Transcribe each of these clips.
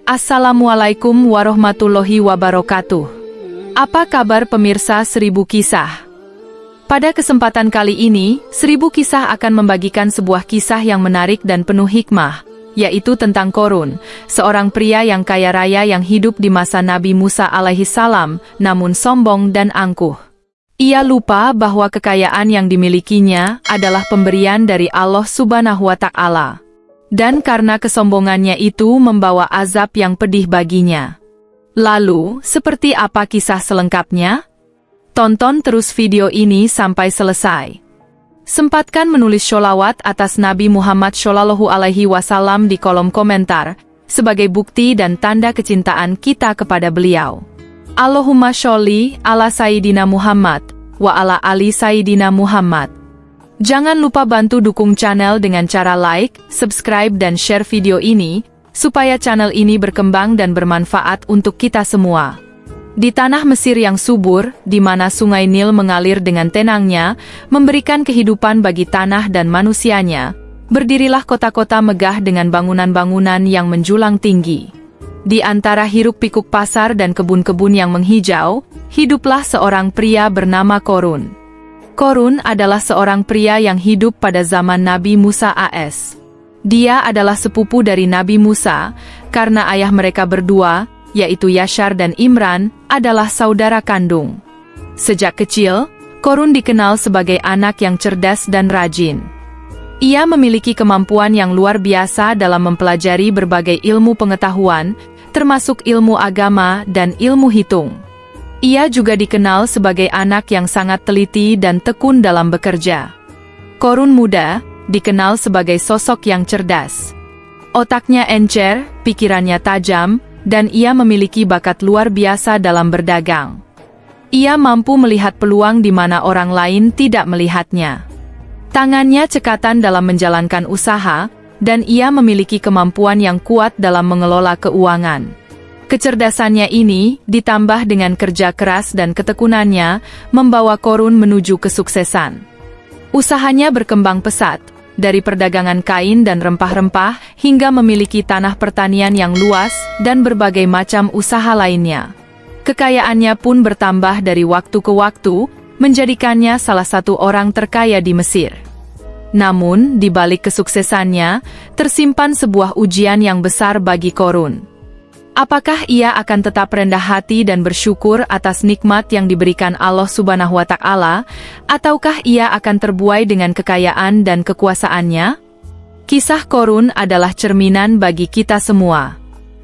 Assalamualaikum warahmatullahi wabarakatuh. Apa kabar pemirsa 1000 Kisah? Pada kesempatan kali ini, 1000 Kisah akan membagikan sebuah kisah yang menarik dan penuh hikmah, yaitu tentang Qorun, seorang pria yang kaya raya yang hidup di masa Nabi Musa alaihissalam, namun sombong dan angkuh. Ia lupa bahwa kekayaan yang dimilikinya adalah pemberian dari Allah Subhanahu wa Ta'ala. Dan karena kesombongannya itu membawa azab yang pedih baginya. Lalu, seperti apa kisah selengkapnya? Tonton terus video ini sampai selesai. Sempatkan menulis sholawat atas Nabi Muhammad SAW di kolom komentar, sebagai bukti dan tanda kecintaan kita kepada beliau. Allahumma sholli ala Sayyidina Muhammad, wa ala ali Sayyidina Muhammad. Jangan lupa bantu dukung channel dengan cara like, subscribe dan share video ini, supaya channel ini berkembang dan bermanfaat untuk kita semua. Di tanah Mesir yang subur, di mana sungai Nil mengalir dengan tenangnya, memberikan kehidupan bagi tanah dan manusianya, berdirilah kota-kota megah dengan bangunan-bangunan yang menjulang tinggi. Di antara hiruk-pikuk pasar dan kebun-kebun yang menghijau, hiduplah seorang pria bernama Qorun. Qorun adalah seorang pria yang hidup pada zaman Nabi Musa AS. Dia adalah sepupu dari Nabi Musa, karena ayah mereka berdua, yaitu Yashar dan Imran, adalah saudara kandung. Sejak kecil, Qorun dikenal sebagai anak yang cerdas dan rajin. Ia memiliki kemampuan yang luar biasa dalam mempelajari berbagai ilmu pengetahuan, termasuk ilmu agama dan ilmu hitung. Ia juga dikenal sebagai anak yang sangat teliti dan tekun dalam bekerja. Qorun muda dikenal sebagai sosok yang cerdas. Otaknya encer, pikirannya tajam, dan ia memiliki bakat luar biasa dalam berdagang. Ia mampu melihat peluang di mana orang lain tidak melihatnya. Tangannya cekatan dalam menjalankan usaha, dan ia memiliki kemampuan yang kuat dalam mengelola keuangan. Kecerdasannya ini, ditambah dengan kerja keras dan ketekunannya, membawa Qorun menuju kesuksesan. Usahanya berkembang pesat, dari perdagangan kain dan rempah-rempah, hingga memiliki tanah pertanian yang luas, dan berbagai macam usaha lainnya. Kekayaannya pun bertambah dari waktu ke waktu, menjadikannya salah satu orang terkaya di Mesir. Namun, di balik kesuksesannya, tersimpan sebuah ujian yang besar bagi Qorun. Apakah ia akan tetap rendah hati dan bersyukur atas nikmat yang diberikan Allah Subhanahu wa Ta'ala, ataukah ia akan terbuai dengan kekayaan dan kekuasaannya? Kisah Qorun adalah cerminan bagi kita semua,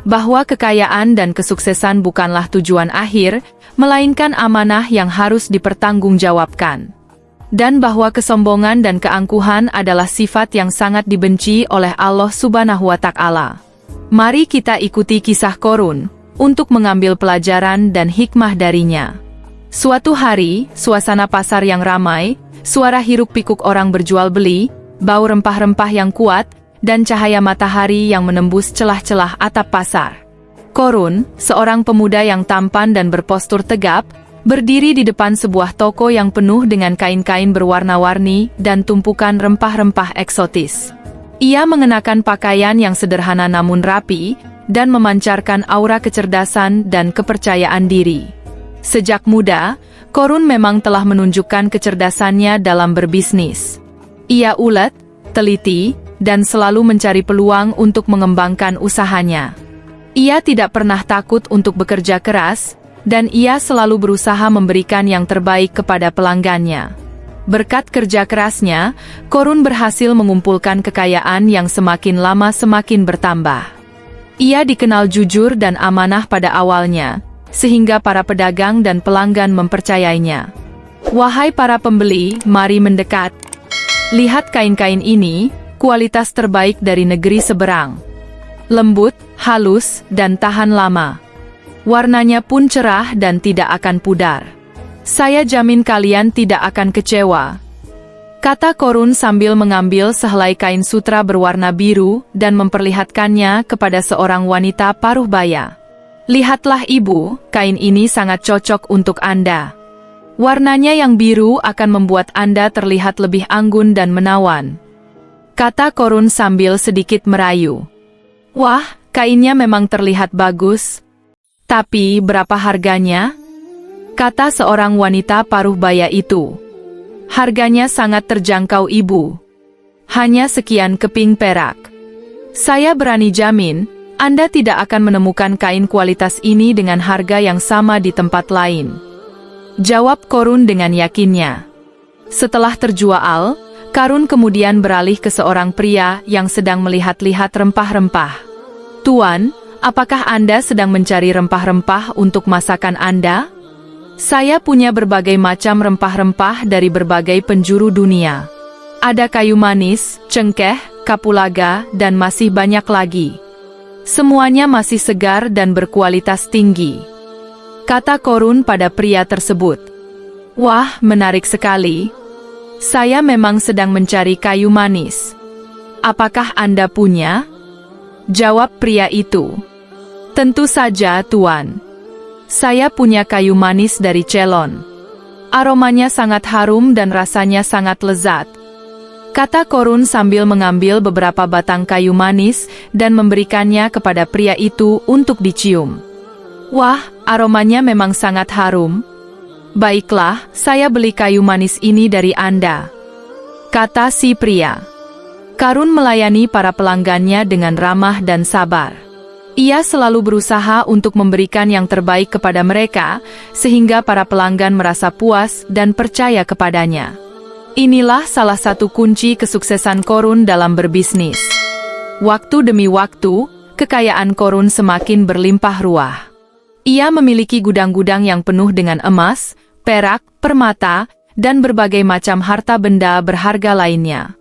bahwa kekayaan dan kesuksesan bukanlah tujuan akhir, melainkan amanah yang harus dipertanggungjawabkan. Dan bahwa kesombongan dan keangkuhan adalah sifat yang sangat dibenci oleh Allah Subhanahu wa Ta'ala. Mari kita ikuti kisah Qorun, untuk mengambil pelajaran dan hikmah darinya. Suatu hari, suasana pasar yang ramai, suara hiruk-pikuk orang berjual beli, bau rempah-rempah yang kuat, dan cahaya matahari yang menembus celah-celah atap pasar. Qorun, seorang pemuda yang tampan dan berpostur tegap, berdiri di depan sebuah toko yang penuh dengan kain-kain berwarna-warni dan tumpukan rempah-rempah eksotis. Ia mengenakan pakaian yang sederhana namun rapi, dan memancarkan aura kecerdasan dan kepercayaan diri. Sejak muda, Qorun memang telah menunjukkan kecerdasannya dalam berbisnis. Ia ulet, teliti, dan selalu mencari peluang untuk mengembangkan usahanya. Ia tidak pernah takut untuk bekerja keras, dan ia selalu berusaha memberikan yang terbaik kepada pelanggannya. Berkat kerja kerasnya, Qorun berhasil mengumpulkan kekayaan yang semakin lama semakin bertambah. Ia dikenal jujur dan amanah pada awalnya, sehingga para pedagang dan pelanggan mempercayainya. Wahai para pembeli, mari mendekat. Lihat kain-kain ini, kualitas terbaik dari negeri seberang. Lembut, halus, dan tahan lama. Warnanya pun cerah dan tidak akan pudar. Saya jamin kalian tidak akan kecewa, kata Qorun sambil mengambil sehelai kain sutra berwarna biru dan memperlihatkannya kepada seorang wanita paruh baya. Lihatlah ibu, kain ini sangat cocok untuk Anda. Warnanya yang biru akan membuat Anda terlihat lebih anggun dan menawan, kata Qorun sambil sedikit merayu. Wah, Kainnya memang terlihat bagus. Tapi berapa harganya? Kata seorang wanita paruh baya itu. Harganya sangat terjangkau ibu. Hanya sekian keping perak. Saya berani jamin, Anda tidak akan menemukan kain kualitas ini dengan harga yang sama di tempat lain. Jawab Korun dengan yakinnya. Setelah terjual, Karun kemudian beralih ke seorang pria yang sedang melihat-lihat rempah-rempah. Tuan, apakah Anda sedang mencari rempah-rempah untuk masakan Anda? Saya punya berbagai macam rempah-rempah dari berbagai penjuru dunia. Ada kayu manis, cengkeh, kapulaga, dan masih banyak lagi. Semuanya masih segar dan berkualitas tinggi. Kata Korun pada pria tersebut. Wah, menarik sekali. Saya memang sedang mencari kayu manis. Apakah Anda punya? Jawab pria itu. Tentu saja, Tuan. Saya punya kayu manis dari Ceylon. Aromanya sangat harum dan rasanya sangat lezat. Kata Korun sambil mengambil beberapa batang kayu manis dan memberikannya kepada pria itu untuk dicium. Wah, aromanya memang sangat harum. Baiklah, saya beli kayu manis ini dari Anda. Kata si pria. Karun melayani para pelanggannya dengan ramah dan sabar. Ia selalu berusaha untuk memberikan yang terbaik kepada mereka, sehingga para pelanggan merasa puas dan percaya kepadanya. Inilah salah satu kunci kesuksesan Korun dalam berbisnis. Waktu demi waktu, kekayaan Korun semakin berlimpah ruah. Ia memiliki gudang-gudang yang penuh dengan emas, perak, permata, dan berbagai macam harta benda berharga lainnya.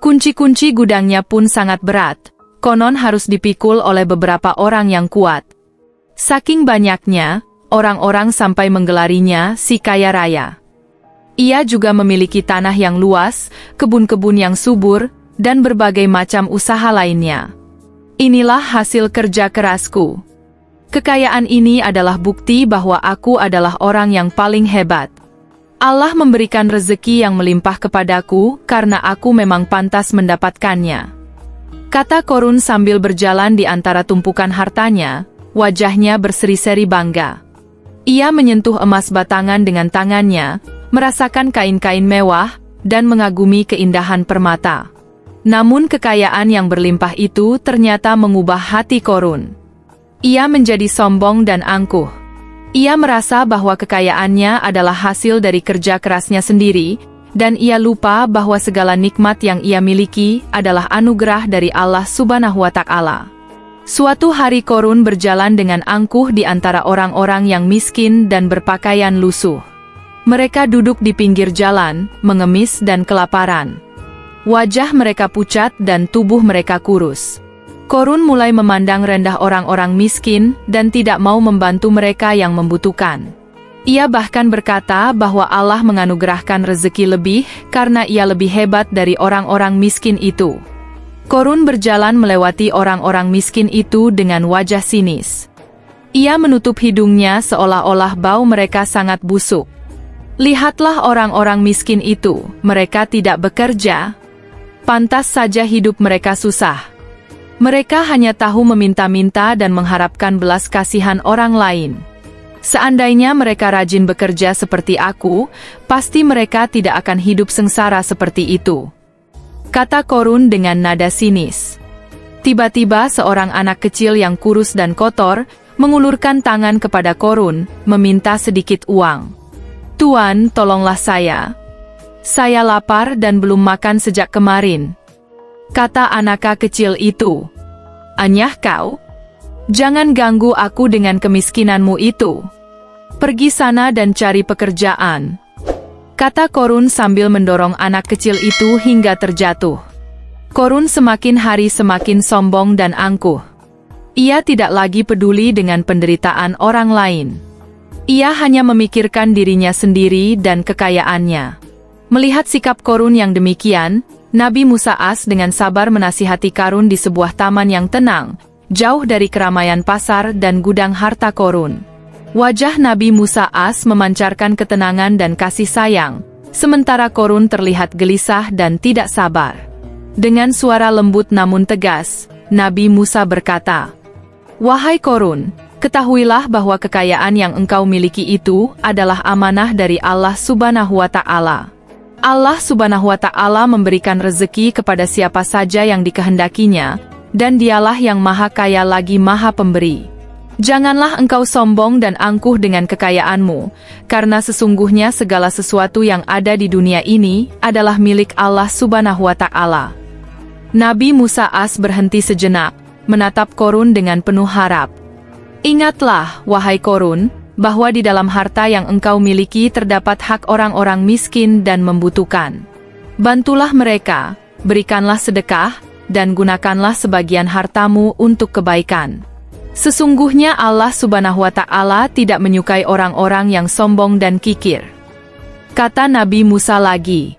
Kunci-kunci gudangnya pun sangat berat, konon harus dipikul oleh beberapa orang yang kuat. Saking banyaknya, orang-orang sampai menggelarinya si kaya raya. Ia juga memiliki tanah yang luas, kebun-kebun yang subur, dan berbagai macam usaha lainnya. Inilah hasil kerja kerasku. Kekayaan ini adalah bukti bahwa aku adalah orang yang paling hebat. Allah memberikan rezeki yang melimpah kepadaku karena aku memang pantas mendapatkannya. Kata Korun sambil berjalan di antara tumpukan hartanya, wajahnya berseri-seri bangga. Ia menyentuh emas batangan dengan tangannya, merasakan kain-kain mewah, dan mengagumi keindahan permata. Namun kekayaan yang berlimpah itu ternyata mengubah hati Korun. Ia menjadi sombong dan angkuh. Ia merasa bahwa kekayaannya adalah hasil dari kerja kerasnya sendiri, dan ia lupa bahwa segala nikmat yang ia miliki adalah anugerah dari Allah Subhanahu wa Ta'ala. Suatu hari Korun berjalan dengan angkuh di antara orang-orang yang miskin dan berpakaian lusuh. Mereka duduk di pinggir jalan, mengemis dan kelaparan. Wajah mereka pucat dan tubuh mereka kurus. Korun mulai memandang rendah orang-orang miskin dan tidak mau membantu mereka yang membutuhkan. Ia bahkan berkata bahwa Allah menganugerahkan rezeki lebih karena ia lebih hebat dari orang-orang miskin itu. Korun berjalan melewati orang-orang miskin itu dengan wajah sinis. Ia menutup hidungnya seolah-olah bau mereka sangat busuk. Lihatlah orang-orang miskin itu, mereka tidak bekerja. Pantas saja hidup mereka susah. Mereka hanya tahu meminta-minta dan mengharapkan belas kasihan orang lain. Seandainya mereka rajin bekerja seperti aku, pasti mereka tidak akan hidup sengsara seperti itu. Kata Korun dengan nada sinis. Tiba-tiba seorang anak kecil yang kurus dan kotor, mengulurkan tangan kepada Korun, meminta sedikit uang. Tuan, tolonglah saya. Saya lapar dan belum makan sejak kemarin. Kata anak kecil itu. Anyah kau? Jangan ganggu aku dengan kemiskinanmu itu. Pergi sana dan cari pekerjaan. Kata Korun sambil mendorong anak kecil itu hingga terjatuh. Korun semakin hari semakin sombong dan angkuh. Ia tidak lagi peduli dengan penderitaan orang lain. Ia hanya memikirkan dirinya sendiri dan kekayaannya. Melihat sikap Korun yang demikian, Nabi Musa As dengan sabar menasihati Karun di sebuah taman yang tenang, jauh dari keramaian pasar dan gudang harta Korun. Wajah Nabi Musa As memancarkan ketenangan dan kasih sayang, sementara Korun terlihat gelisah dan tidak sabar. Dengan suara lembut namun tegas, Nabi Musa berkata, Wahai Korun, ketahuilah bahwa kekayaan yang engkau miliki itu adalah amanah dari Allah Subhanahu wa Ta'ala. Allah Subhanahu wa Ta'ala memberikan rezeki kepada siapa saja yang dikehendakinya, dan Dialah yang Maha Kaya lagi Maha Pemberi. Janganlah engkau sombong dan angkuh dengan kekayaanmu, karena sesungguhnya segala sesuatu yang ada di dunia ini adalah milik Allah Subhanahu wa Ta'ala. Nabi Musa As berhenti sejenak, menatap Korun dengan penuh harap. Ingatlah, wahai Korun, bahwa di dalam harta yang engkau miliki terdapat hak orang-orang miskin dan membutuhkan. Bantulah mereka, berikanlah sedekah, dan gunakanlah sebagian hartamu untuk kebaikan. Sesungguhnya Allah Subhanahu wa Ta'ala tidak menyukai orang-orang yang sombong dan kikir. Kata Nabi Musa lagi.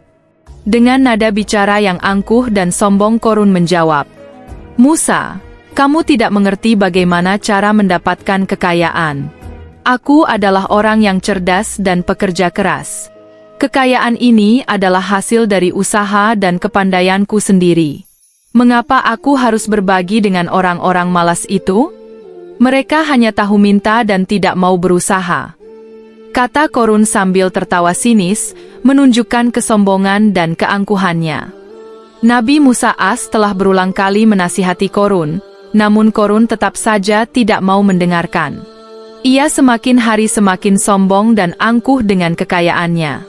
Dengan nada bicara yang angkuh dan sombong, Korun menjawab, Musa, kamu tidak mengerti bagaimana cara mendapatkan kekayaan. Aku adalah orang yang cerdas dan pekerja keras. Kekayaan ini adalah hasil dari usaha dan kepandaianku sendiri. Mengapa aku harus berbagi dengan orang-orang malas itu? Mereka hanya tahu minta dan tidak mau berusaha. Kata Korun sambil tertawa sinis, menunjukkan kesombongan dan keangkuhannya. Nabi Musa As telah berulang kali menasihati Korun, namun Korun tetap saja tidak mau mendengarkan. Ia semakin hari semakin sombong dan angkuh dengan kekayaannya.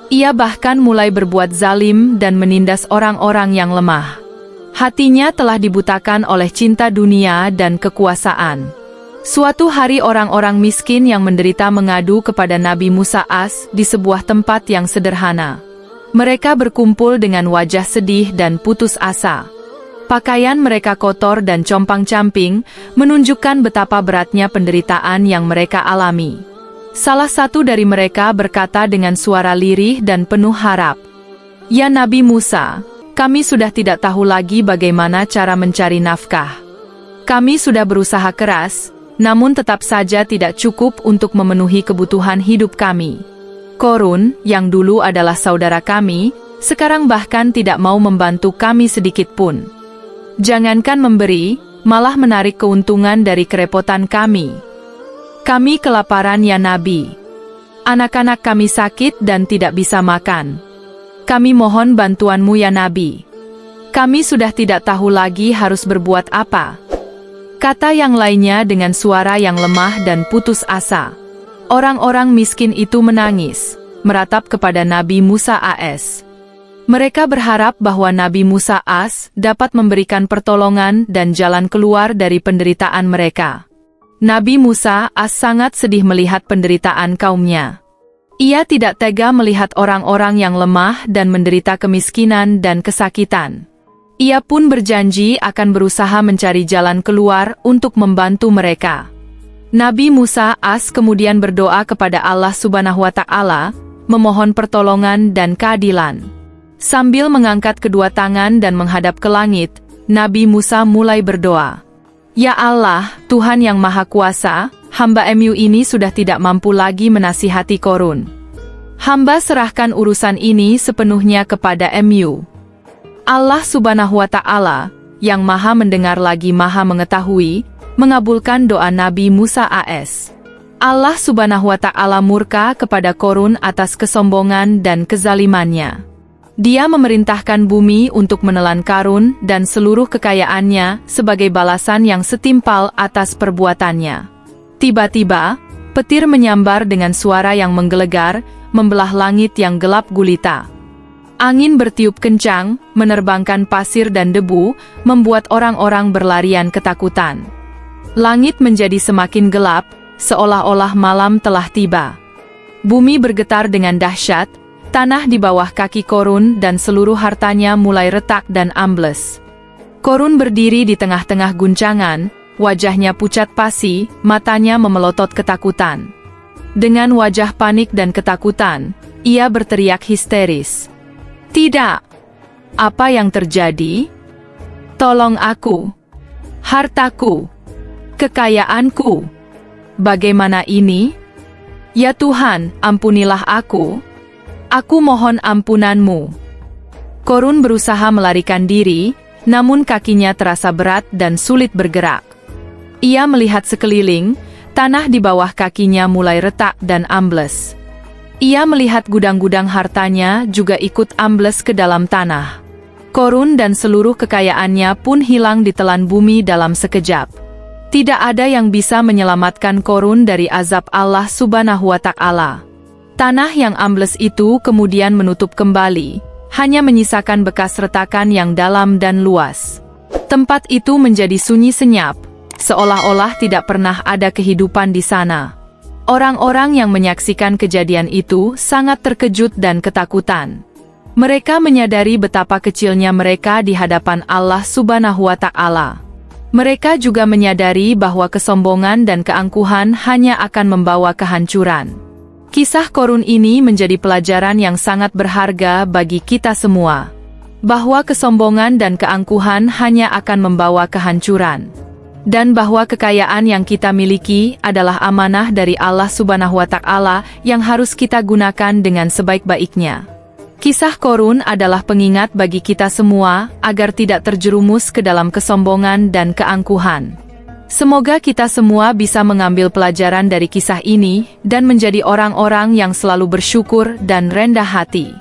Ia bahkan mulai berbuat zalim dan menindas orang-orang yang lemah. Hatinya telah dibutakan oleh cinta dunia dan kekuasaan. Suatu hari orang-orang miskin yang menderita mengadu kepada Nabi Musa As di sebuah tempat yang sederhana. Mereka berkumpul dengan wajah sedih dan putus asa. Pakaian mereka kotor dan compang-camping, menunjukkan betapa beratnya penderitaan yang mereka alami. Salah satu dari mereka berkata dengan suara lirih dan penuh harap, "Ya Nabi Musa, kami sudah tidak tahu lagi bagaimana cara mencari nafkah. Kami sudah berusaha keras, namun tetap saja tidak cukup untuk memenuhi kebutuhan hidup kami. Korun, yang dulu adalah saudara kami, sekarang bahkan tidak mau membantu kami sedikit pun. Jangankan memberi, malah menarik keuntungan dari kerepotan kami. Kami kelaparan ya Nabi. Anak-anak kami sakit dan tidak bisa makan. Kami mohon bantuanmu ya Nabi. Kami sudah tidak tahu lagi harus berbuat apa." Kata yang lainnya dengan suara yang lemah dan putus asa. Orang-orang miskin itu menangis, meratap kepada Nabi Musa AS. Mereka berharap bahwa Nabi Musa AS dapat memberikan pertolongan dan jalan keluar dari penderitaan mereka. Nabi Musa AS sangat sedih melihat penderitaan kaumnya. Ia tidak tega melihat orang-orang yang lemah dan menderita kemiskinan dan kesakitan. Ia pun berjanji akan berusaha mencari jalan keluar untuk membantu mereka. Nabi Musa AS kemudian berdoa kepada Allah Subhanahu wa Ta'ala, memohon pertolongan dan keadilan. Sambil mengangkat kedua tangan dan menghadap ke langit, Nabi Musa mulai berdoa. "Ya Allah, Tuhan yang Maha Kuasa, hamba MU ini sudah tidak mampu lagi menasihati Korun. Hamba serahkan urusan ini sepenuhnya kepada MU. Allah Subhanahu wa Ta'ala, yang Maha mendengar lagi Maha mengetahui, mengabulkan doa Nabi Musa AS. Allah Subhanahu wa Ta'ala murka kepada Korun atas kesombongan dan kezalimannya. Dia memerintahkan bumi untuk menelan Korun dan seluruh kekayaannya sebagai balasan yang setimpal atas perbuatannya. Tiba-tiba, petir menyambar dengan suara yang menggelegar, membelah langit yang gelap gulita. Angin bertiup kencang, menerbangkan pasir dan debu, membuat orang-orang berlarian ketakutan. Langit menjadi semakin gelap, seolah-olah malam telah tiba. Bumi bergetar dengan dahsyat, tanah di bawah kaki Korun dan seluruh hartanya mulai retak dan ambles. Korun berdiri di tengah-tengah guncangan, wajahnya pucat pasi, matanya memelotot ketakutan. Dengan wajah panik dan ketakutan, ia berteriak histeris. "Tidak! Apa yang terjadi? Tolong aku! Hartaku! Kekayaanku! Bagaimana ini? Ya Tuhan, ampunilah aku! Aku mohon ampunan-Mu." Korun berusaha melarikan diri, namun kakinya terasa berat dan sulit bergerak. Ia melihat sekeliling, tanah di bawah kakinya mulai retak dan ambles. Ia melihat gudang-gudang hartanya juga ikut ambles ke dalam tanah. Korun dan seluruh kekayaannya pun hilang ditelan bumi dalam sekejap. Tidak ada yang bisa menyelamatkan Korun dari azab Allah Subhanahu wa Ta'ala. Tanah yang ambles itu kemudian menutup kembali, hanya menyisakan bekas retakan yang dalam dan luas. Tempat itu menjadi sunyi senyap, seolah-olah tidak pernah ada kehidupan di sana. Orang-orang yang menyaksikan kejadian itu sangat terkejut dan ketakutan. Mereka menyadari betapa kecilnya mereka di hadapan Allah Subhanahu wa Ta'ala. Mereka juga menyadari bahwa kesombongan dan keangkuhan hanya akan membawa kehancuran. Kisah Korun ini menjadi pelajaran yang sangat berharga bagi kita semua. Bahwa kesombongan dan keangkuhan hanya akan membawa kehancuran. Dan bahwa kekayaan yang kita miliki adalah amanah dari Allah Subhanahu wa Ta'ala yang harus kita gunakan dengan sebaik-baiknya. Kisah Korun adalah pengingat bagi kita semua agar tidak terjerumus ke dalam kesombongan dan keangkuhan. Semoga kita semua bisa mengambil pelajaran dari kisah ini dan menjadi orang-orang yang selalu bersyukur dan rendah hati.